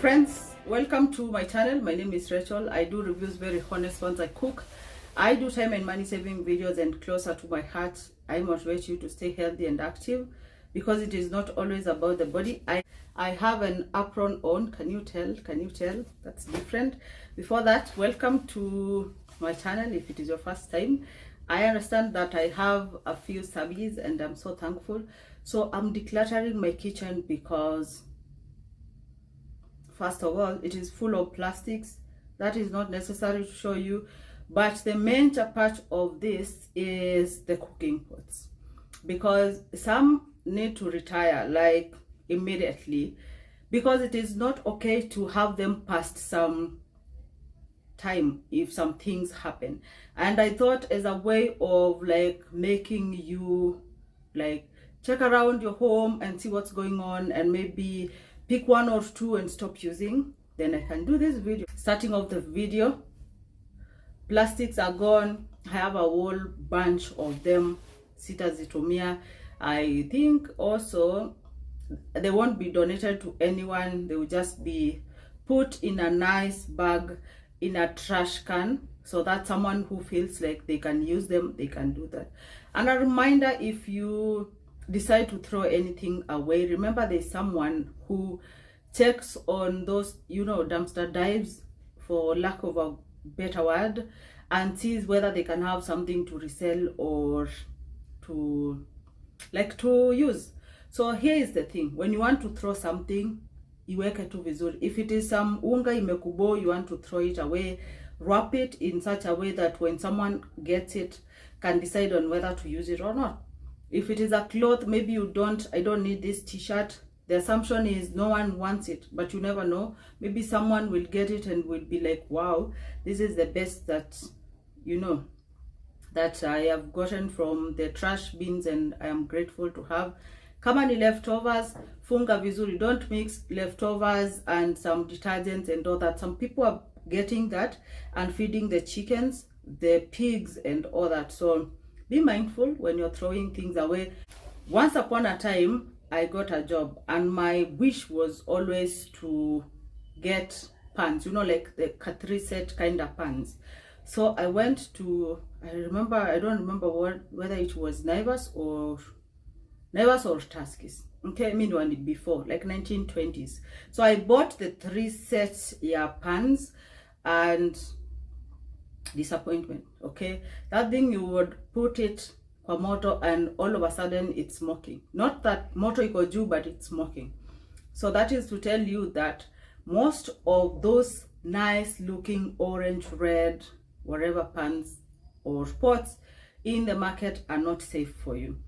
friends, welcome to my channel. My name is Rachel. I do reviews, very honest ones. I cook. I do time and money saving videos, and closer to my heart, I motivate you to stay healthy and active, because it is not always about the body. I have an apron on. Can you tell? That's different. Before that, welcome to my channel. If it is your first time, I understand that I have a few subbies and I'm so thankful. So I'm decluttering my kitchen because, first of all, it is full of plastics. That is not necessary to show you, but the major part of this is the cooking pots, because some need to retire like immediately, because it is not okay to have them past some time if some things happen. And I thought, as a way of like making you like check around your home and see what's going on, and maybe pick one or two and stop using, then I can do this video. Starting off the video, plastics are gone. I have a whole bunch of them sitazitumia. I think also they won't be donated to anyone. They will just be put in a nice bag in a trash can, so that someone who feels like they can use them, they can do that. And a reminder, if you decide to throw anything away, remember there's someone who checks on those, dumpster dives, for lack of a better word, and sees whether they can have something to resell or to use. So here is the thing: when you want to throw something, iweke tu vizuri. If it is some unga imekubo, you want to throw it away, wrap it in such a way that when someone gets it, can decide on whether to use it or not. If it is a cloth, maybe I don't need this t-shirt. The assumption is no one wants it, but you never know. Maybe someone will get it and will be like, wow, this is the best that, that I have gotten from the trash bins, and I am grateful to have. Kama ni leftovers, funga vizuri. Don't mix leftovers and some detergents and all that. Some people are getting that and feeding the chickens, the pigs and all that. So be mindful when you're throwing things away. Once upon a time, I got a job, and my wish was always to get pans, like the Katri set kind of pans. So I went to, I don't remember whether it was Naivas or Tuskys. Okay, I mean one before, like 1920s. So I bought the 3 sets pans, and disappointment. Okay, that thing, you would put it kwa moto and all of a sudden it's smoking. Not that moto iko juu, but it's smoking. So that is to tell you that most of those nice looking orange, red, whatever pans or pots in the market are not safe for you.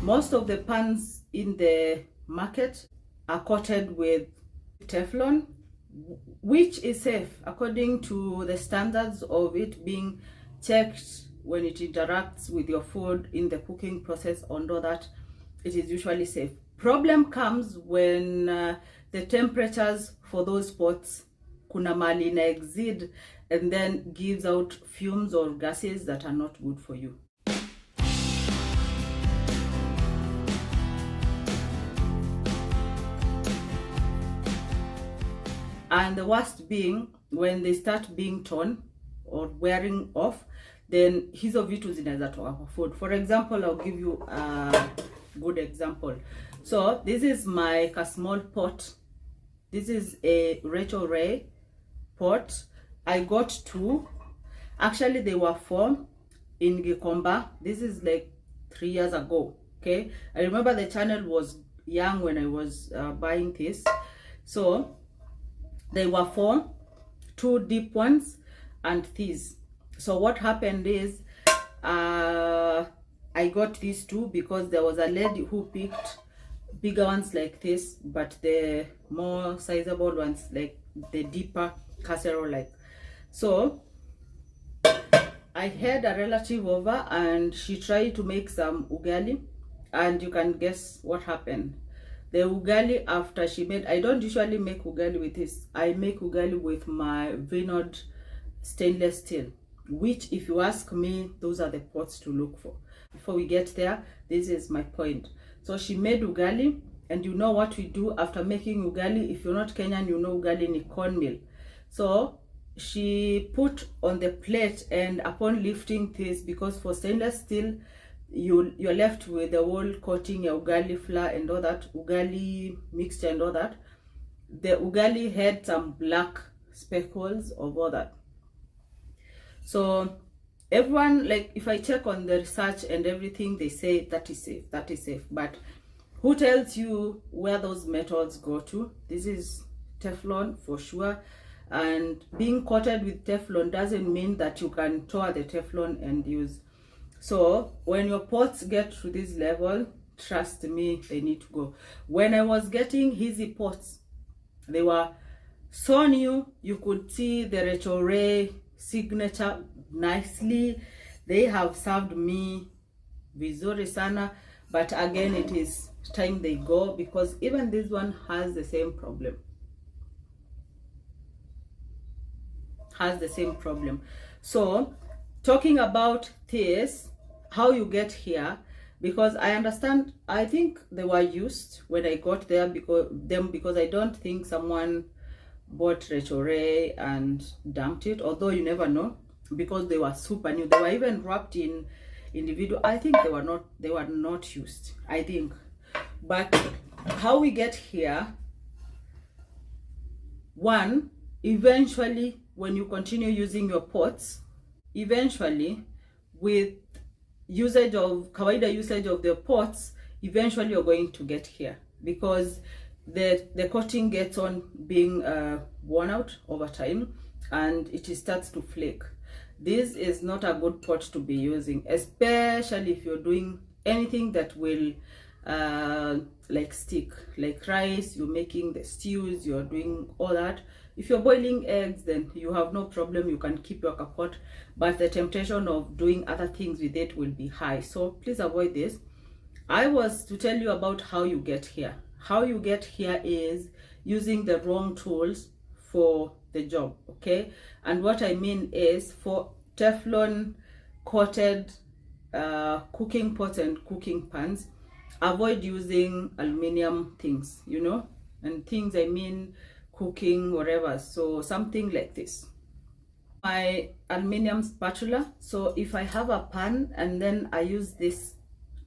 Most of the pans in the market are coated with teflon, which is safe according to the standards of it being checked when it interacts with your food in the cooking process. Under that, it is usually safe. Problem comes when the temperatures for those pots kuna mali na exceed, and then gives out fumes or gases that are not good for you. And the worst being when they start being torn or wearing off, then hizo vitu zinaweza toka kwa food. For example, I'll give you a good example. So this is my small pot. This is a Rachel Ray pot. I got 2. Actually, they were 4 in Gikomba. This is like 3 years ago. Okay, I remember the channel was young when I was buying this. So they were 4, 2 deep ones and these. So what happened is I got these two because there was a lady who picked bigger ones like this, but the more sizable ones, like the deeper casserole like. So I had a relative over and she tried to make some ugali, and you can guess what happened. The ugali after she made, I don't usually make ugali with this. I make ugali with my vinod stainless steel, which, if you ask me, those are the pots to look for. Before we get there, this is my point. So she made ugali, and you know what we do after making ugali. If you're not Kenyan, you know ugali ni cornmeal. So she put on the plate, and upon lifting this, because for stainless steel you're left with the whole coating, your ugali flour and all that, ugali mixture and all that, the ugali had some black speckles of all that. So everyone, like, if I check on the research and everything, they say that is safe, but who tells you where those metals go to? This is Teflon for sure, and being coated with Teflon doesn't mean that you can tear the Teflon and use. So when your pots get to this level, trust me, they need to go. When I was getting easy pots, they were so new, you could see the Rachel Ray signature nicely. They have served me vizuri sana, but again, it is time they go, because even this one has the same problem. So talking about this, how you get here, because I understand, I think they were used when I got there, because I don't think someone bought Rachel Ray and dumped it, although you never know, because they were super new. They were even wrapped in individual. I think they were not used, I think. But how we get here, one, eventually when you continue using your pots, eventually with kawaida usage of the pots, eventually you're going to get here, because the coating gets on being worn out over time, and it starts to flake. This is not a good pot to be using, especially if you're doing anything that will like stick, like rice, you're making the stews, you're doing all that. If you're boiling eggs, then you have no problem, you can keep your kapot, but the temptation of doing other things with it will be high. So please avoid this. I was to tell you about how you get here. How you get here is using the wrong tools for the job, okay? And what I mean is, for Teflon coated cooking pots and cooking pans, avoid using aluminum things, you know, and things I mean cooking whatever. So something like this, my aluminum spatula. So if I have a pan and then I use this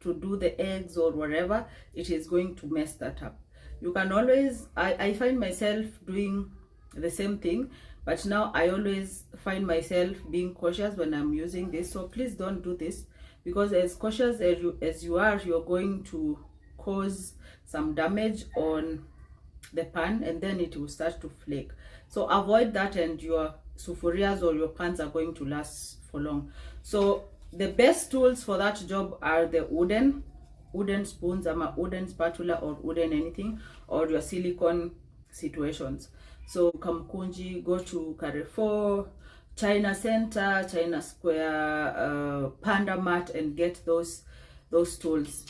to do the eggs or whatever, it is going to mess that up. You can always, I find myself doing the same thing, but now I always find myself being cautious when I'm using this. So please don't do this, because as cautious as you are, you're going to cause some damage on the pan, and then it will start to flake. So avoid that, and your sufurias or your pans are going to last for long. So the best tools for that job are the wooden spoons, wooden spatula, or wooden anything, or your silicone situations. So Kamkunji, go to Carrefour, China Center, China Square, Panda Mart, and get those tools,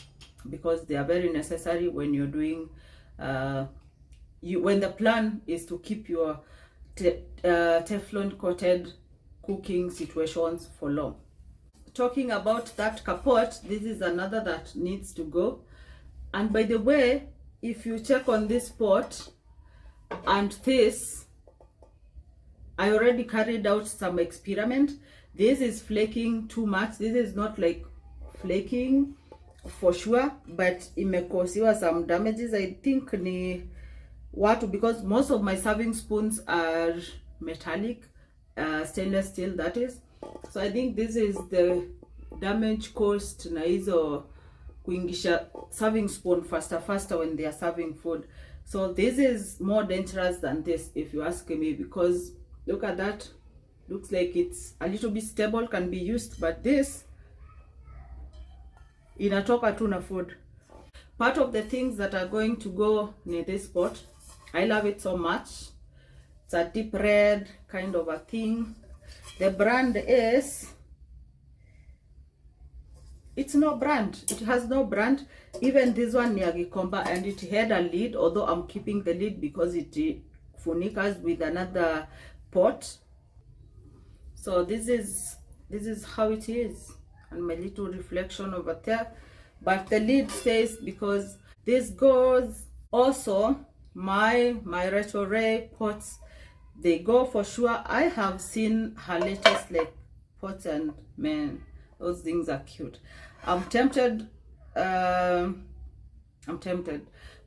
because they are very necessary when you're doing when the plan is to keep your Teflon coated cooking situations for long. Talking about that kapot, this is another that needs to go. And by the way, if you check on this pot and this, I already carried out some experiment. This is flaking too much. This is not like flaking for sure, but imekosiwa some damages. I think ni watu, because most of my serving spoons are metallic, stainless steel, that is. So I think this is the damage caused na hizo kuingisha serving spoon faster when they are serving food. So this is more dangerous than this, if you ask me, because look at that. Looks like it's a little bit stable, can be used, but this inatoka tu na food. Part of the things that are going to go in this pot, I love it so much. It's a deep red kind of a thing. The brand is, it's no brand, it has no brand. Even this one near Gikomba, and it had a lid, although I'm keeping the lid because it funikas with another pot. So this is how it is, and my little reflection over there. But the lid stays because this goes also. My Rachel Ray pots, they go for sure. I have seen her latest like pots, and man, those things are cute. I'm tempted,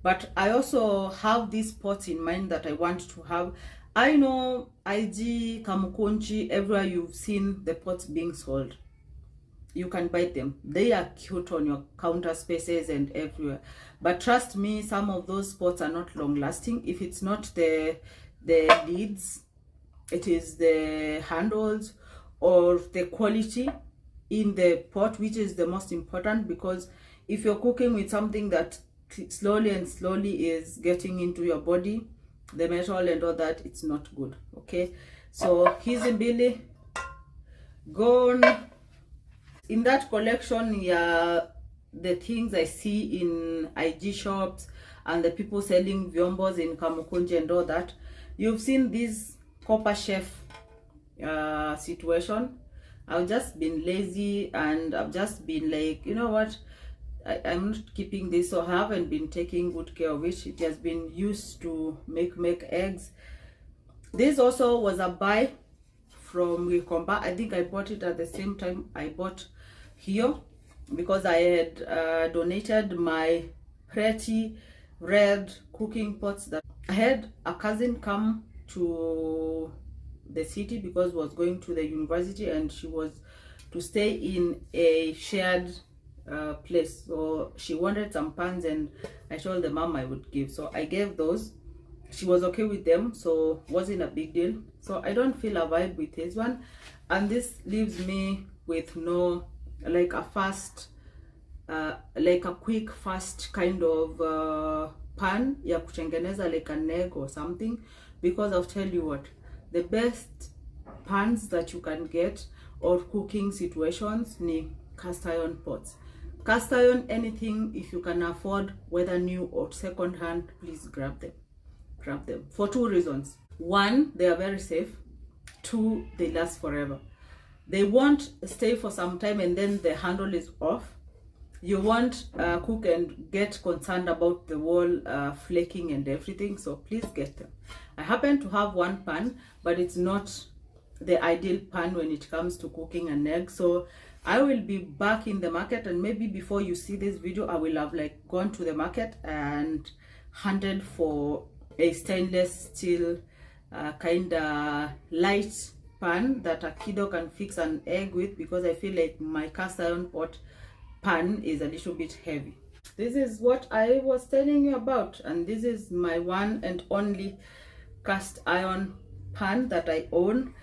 but I also have these pots in mind that I want to have. I know IG, Kamukunji, everywhere you've seen the pots being sold. You can buy them. They are cute on your counter spaces and everywhere. But trust me, some of those pots are not long lasting. If it's not the lids, it is the handles or the quality in the pot, which is the most important, because if you're cooking with something that slowly is getting into your body, the metal and all that, it's not good. Okay, so here's Billy gone. In that collection, yeah, the things I see in IG shops and the people selling vyombos in Kamukunji and all that, you've seen this copper chef situation. I've just been lazy, and I've just been like, you know what, I'm not keeping this, so I haven't been taking good care of it. It has been used to make eggs. This also was a buy from Gikomba. I think I bought it at the same time I bought here, because I had donated my pretty red cooking pots that I had a cousin come to the city because was going to the university, and she was to stay in a shared place, so she wanted some pans, and I told the mom I would give, so I gave those. She was okay with them, so wasn't a big deal. So I don't feel a vibe with this one, and this leaves me with no, like a fast, like a quick fast kind of pan ya kutengeneza like an egg or something, because I'll tell you what, the best pans that you can get or cooking situations ni cast iron pots. Cast iron, anything, if you can afford, whether new or second hand, please grab them for two reasons. One, they are very safe. Two, they last forever. They won't stay for some time and then the handle is off. You won't cook and get concerned about the wall flaking and everything, so please get them. I happen to have one pan, but it's not the ideal pan when it comes to cooking an egg, so I will be back in the market, and maybe before you see this video I will have like gone to the market and hunted for a stainless steel kind of light pan that a kiddo can fix an egg with, because I feel like my cast iron pot pan is a little bit heavy. This is what I was telling you about, and this is my one and only cast iron pan that I own.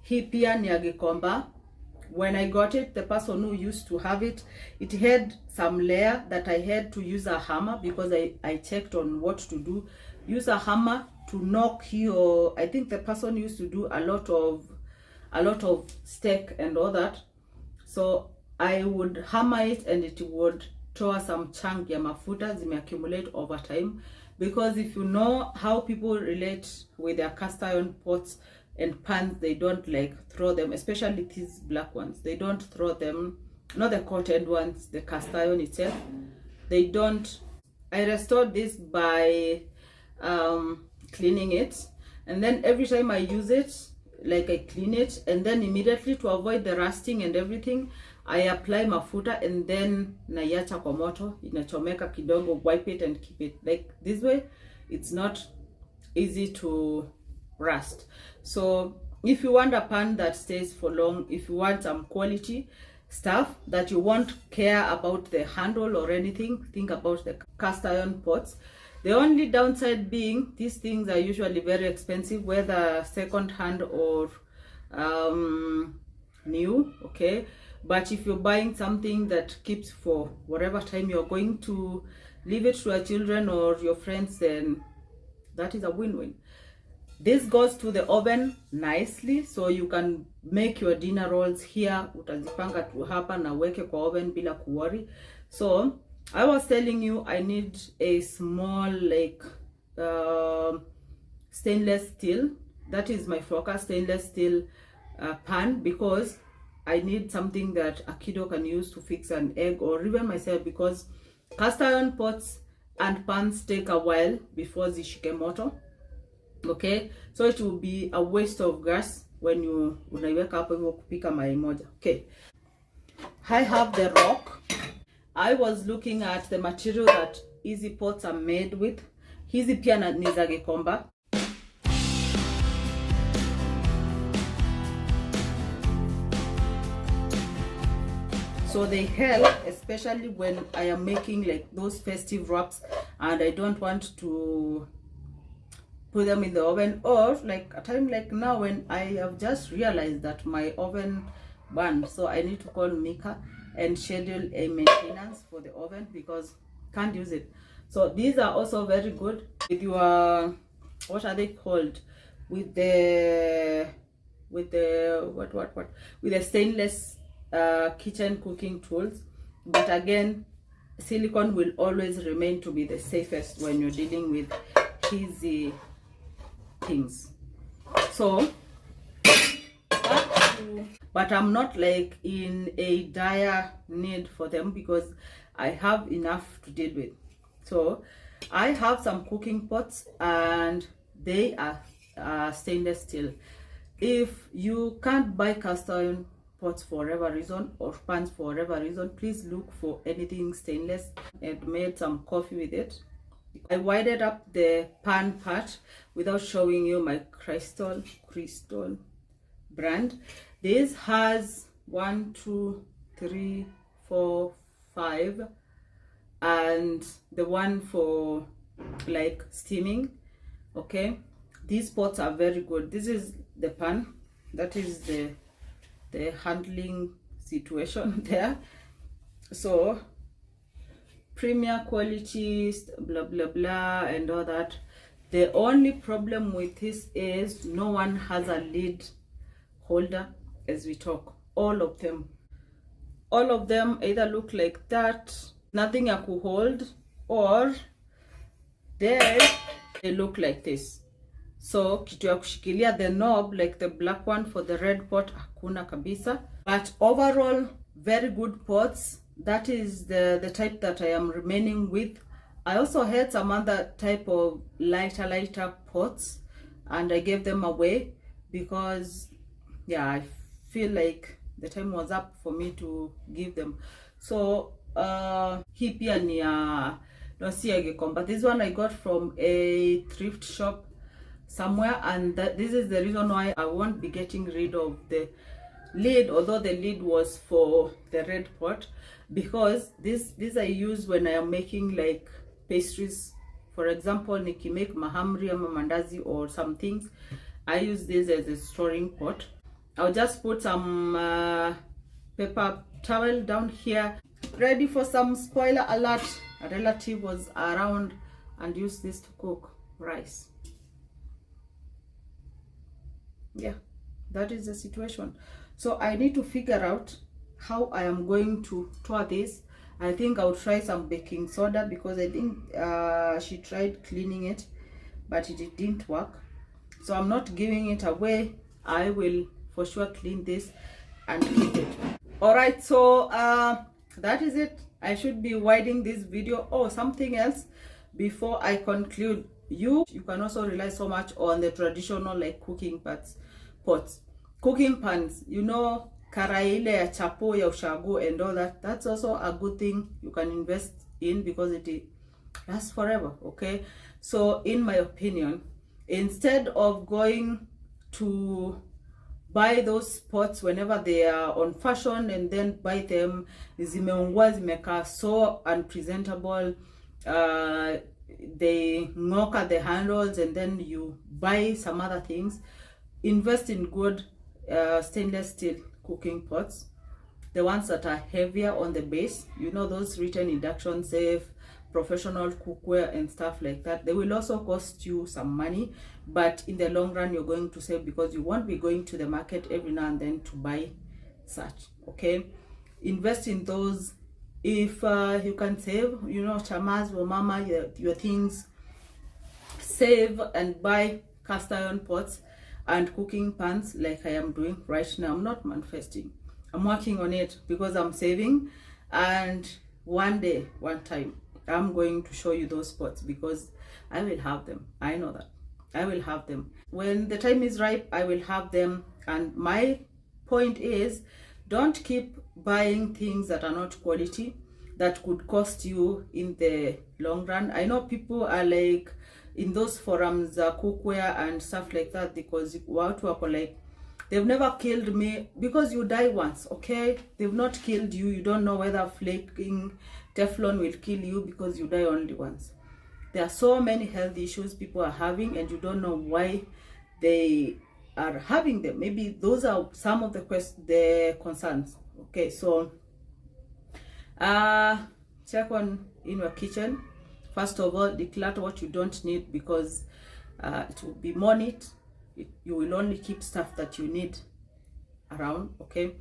Hii pia ni ya Gikomba. When I got it, the person who used to have it, it had some layer that I had to use a hammer, because I checked on what to do. Use a hammer to knock your, I think the person used to do a lot of steak and all that. So I would hammer it and it would throw some chunk ya mafuta zimeaccumulate over time. Because if you know how people relate with their cast iron pots and pans, they don't like throw them, especially these black ones. They don't throw them, not the coated ones, the cast iron itself. They don't. I restored this by cleaning it, and then every time I use it, like I clean it, and then immediately to avoid the rusting and everything, I apply mafuta and then naiacha kwa moto, inachomeka kidogo, wipe it and keep it. Like this way, it's not easy to rust. So if you want a pan that stays for long, if you want some quality stuff that you won't care about the handle or anything, think about the cast iron pots. The only downside being these things are usually very expensive, whether second hand or new. Okay, But if you're buying something that keeps for whatever time you're going to leave it to your children or your friends, then that is a win-win. This goes to the oven nicely, so you can make your dinner rolls here. Utazipanga tu hapa na weke kwa oven bila kuworry. So I was telling you I need a small like stainless steel, that is my focus, stainless steel pan, because I need something that a kiddo can use to fix an egg, or even myself, because cast iron pots and pans take a while before zishike moto. Okay, so it will be a waste of gas when you unaiweka hapo hivyo kupika mayai moja. Okay, I have the rock. I was looking at the material that hizi pots are made with. Hizi pia ni za Gikomba. So they help, especially when I am making like those festive wraps and I don't want to put them in the oven, or like a time like now when I have just realized that my oven burned, so I need to call Mika and schedule a maintenance for the oven because can't use it. So these are also very good with your, what are they called, with the with the stainless kitchen cooking tools. But again, silicone will always remain to be the safest when you're dealing with easy things. So but I'm not like in a dire need for them because I have enough to deal with. So I have some cooking pots and they are stainless steel. If you can't buy cast iron pots for whatever reason, or pans for whatever reason, please look for anything stainless. And made some coffee with it. I widened up the pan part without showing you my crystal brand. This has 1, 2, 3, 4, 5, and the one for like steaming. Okay, these pots are very good. This is the pan, that is the handling situation there. So premier quality, blah blah blah and all that. The only problem with this is no one has a lid holder as we talk. All of them either look like that, nothing I could hold, or they look like this. So kitu ya kushikilia the knob, like the black one for the red pot, hakuna kabisa. But overall, very good pots. That is the type that I am remaining with. I also had some other type of lighter pots and I gave them away because yeah, I feel like the time was up for me to give them. So hii pia ni no si Gikomba. This one I got from a thrift shop somewhere, and this is the reason why I won't be getting rid of the lid, although the lid was for the red pot, because this I use when I am making like pastries. For example, niki make mahamri ama mandazi or some things, I use this as a storing pot. I'll just put some paper towel down here, ready for some spoiler alert. A relative was around and used this to cook rice. Yeah, that is the situation. So I need to figure out how I am going to tour this. I think I'll try some baking soda because I think she tried cleaning it but it didn't work. So I'm not giving it away. I will for sure clean this and keep it. All right, so that is it. I should be winding this video. Oh, something else before I conclude. You can also rely so much on the traditional like cooking pots, cooking pans, you know, karai ile ya chapo ya ushago and all that. That's also a good thing you can invest in because it lasts forever. Okay, so in my opinion, instead of going to buy those pots whenever they are on fashion and then buy them zimeungua zimekaa so unpresentable, they knock at the handles and then you buy some other things, invest in good stainless steel cooking pots. the ones that are heavier on the base, you know, those written induction safe, professional cookware and stuff like that, they will also cost you some money, but in the long run you're going to save, because you won't be going to the market every now and then to buy such. Okay, invest in those if you can save, you know, chamas or mama, your things, save and buy cast iron pots and cooking pans like I am doing right now. I'm not manifesting, I'm working on it because I'm saving, and one day, one time, I'm going to show you those pots because I will have them. I know that I will have them when the time is ripe. I will have them. And my point is, don't keep buying things that are not quality, that could cost you in the long run. I know people are like in those forums, cookware and stuff like that, because watu wako like, they've never killed me, because you die once. Okay, they've not killed you. You don't know whether flaking teflon will kill you, because you die only once. There are so many health issues people are having, and you don't know why they are having them. Maybe those are some of the concerns. Okay, so check on in your kitchen. First of all, declutter what you don't need, because it will be more neat. You will only keep stuff that you need around. Okay,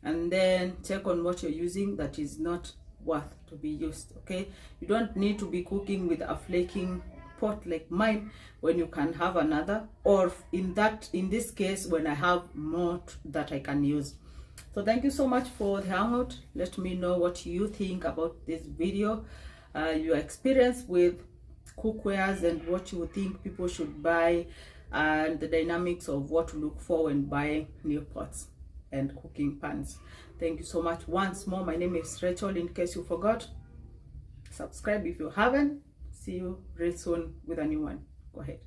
and then check on what you're using that is not worth to be used. Okay, you don't need to be cooking with a flaking pot like mine when you can have another, or in this case when I have more that I can use. So thank you so much for the hangout. Let me know what you think about this video, your experience with cookwares, and what you think people should buy, and the dynamics of what to look for when buying new pots and cooking pans. Thank you so much once more. My name is Rachel. In case you forgot, subscribe if you haven't. See you real soon with a new one. Go ahead.